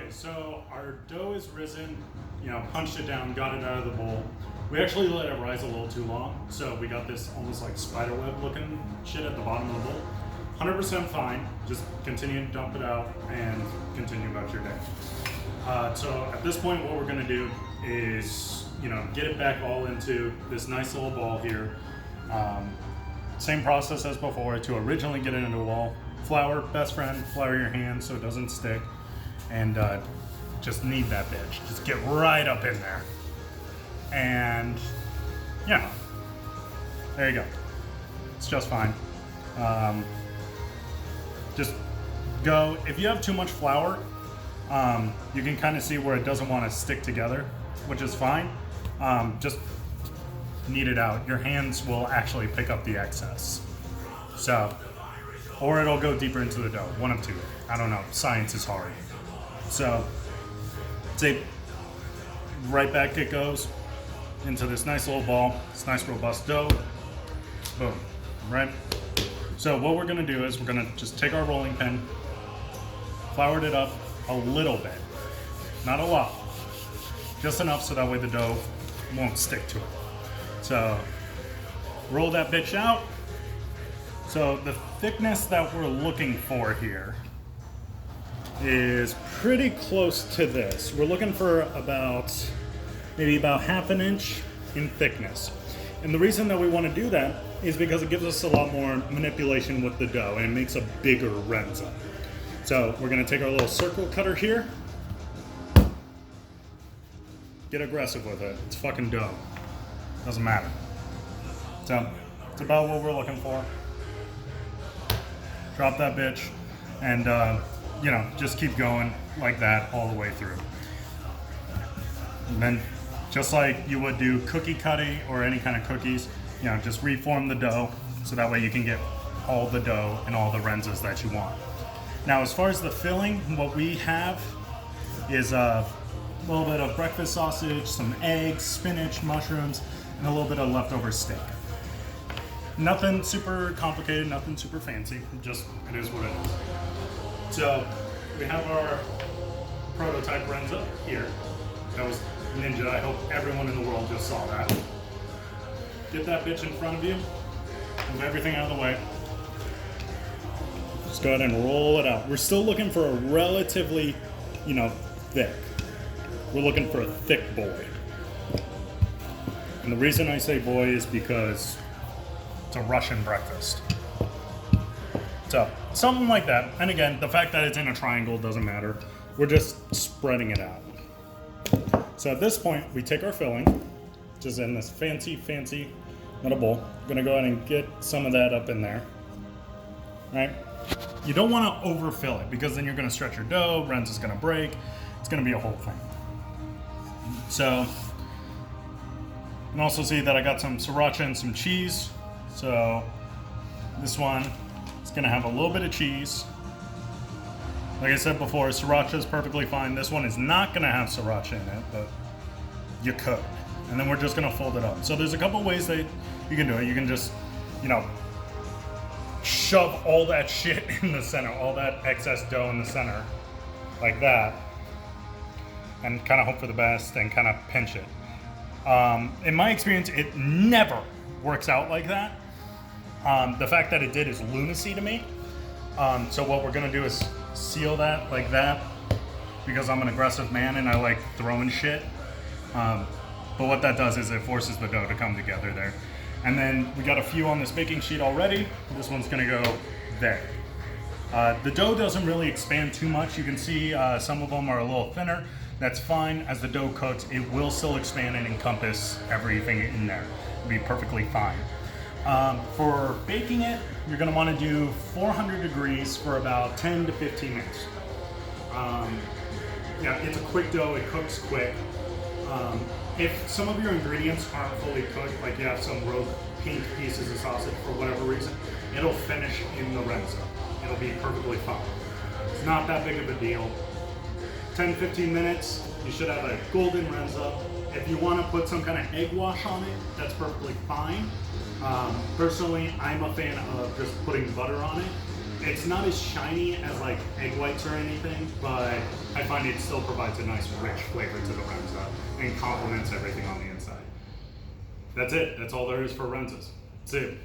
Okay, so our dough is risen, punched it down, got it out of the bowl. We actually let it rise a little too long, so we got this almost like spiderweb looking shit at the bottom of the bowl. 100% fine, just continue to dump it out and continue about your day. So at this point, what we're gonna do is, get it back all into this nice little ball here. Same process as before to originally get it into a ball. Flour, best friend, flour your hands so it doesn't stick. And just knead that bitch. Just get right up in there. And yeah, there you go. It's just fine. Just go, if you have too much flour, you can kind of see where it doesn't want to stick together, which is fine. Just knead it out. Your hands will actually pick up the excess. So, or it'll go deeper into the dough. One of two. I don't know. Science is hard. So, say, right back it goes into this nice little ball, this nice robust dough. Boom, right? So what we're gonna do is we're gonna just take our rolling pin, flour it up a little bit, not a lot, just enough so that way the dough won't stick to it. So roll that bitch out. So the thickness that we're looking for here is pretty close to this. We're looking for maybe about ½ an inch in thickness. And the reason that we want to do that is because it gives us a lot more manipulation with the dough and it makes a bigger Runza. So we're going to take our little circle cutter here. Get aggressive with it. It's fucking dough. Doesn't matter. So it's about what we're looking for. Drop that bitch and just keep going like that all the way through. And then, just like you would do cookie cutting or any kind of cookies, just reform the dough so that way you can get all the dough and all the Runzas that you want. Now, as far as the filling, what we have is a little bit of breakfast sausage, some eggs, spinach, mushrooms, and a little bit of leftover steak. Nothing super complicated, nothing super fancy, just it is what it is. So, we have our prototype Runza here. That was ninja. I hope everyone in the world just saw that. Get that bitch in front of you. Move everything out of the way. Just go ahead and roll it out. We're still looking for a relatively, thick. We're looking for a thick boy. And the reason I say boy is because it's a Russian breakfast. So, something like that. And again, the fact that it's in a triangle doesn't matter. We're just spreading it out. So at this point, we take our filling, which is in this fancy little bowl. I'm gonna go ahead and get some of that up in there. Right? You don't wanna overfill it because then you're gonna stretch your dough, Runza's gonna break, it's gonna be a whole thing. So, you can also see that I got some sriracha and some cheese. So, this one is gonna have a little bit of cheese. Like I said before, sriracha is perfectly fine. This one is not gonna have sriracha in it, but you could. And then we're just gonna fold it up. So there's a couple ways that you can do it. You can just, shove all that shit in the center, all that excess dough in the center, like that, and kind of hope for the best and kind of pinch it. In my experience, it never works out like that. The fact that it did is lunacy to me. So what we're gonna do is seal that like that because I'm an aggressive man and I like throwing shit. But what that does is it forces the dough to come together there. And then we got a few on this baking sheet already. This one's gonna go there. The dough doesn't really expand too much. You can see some of them are a little thinner. That's fine. As the dough cooks, it will still expand and encompass everything in there. It'll be perfectly fine. For baking it, you're going to want to do 400 degrees for about 10 to 15 minutes. It's a quick dough, it cooks quick. If some of your ingredients aren't fully cooked, like you have some rogue pink pieces of sausage for whatever reason, it'll finish in the Runza. It'll be perfectly fine. It's not that big of a deal. 10-15 minutes, you should have a golden Runza. If you want to put some kind of egg wash on it, that's perfectly fine. Personally, I'm a fan of just putting butter on it It's not as shiny as like egg whites or anything, but I find it still provides a nice rich flavor to the Runza and complements everything on the inside. That's it. That's all there is for Runzas. That's it.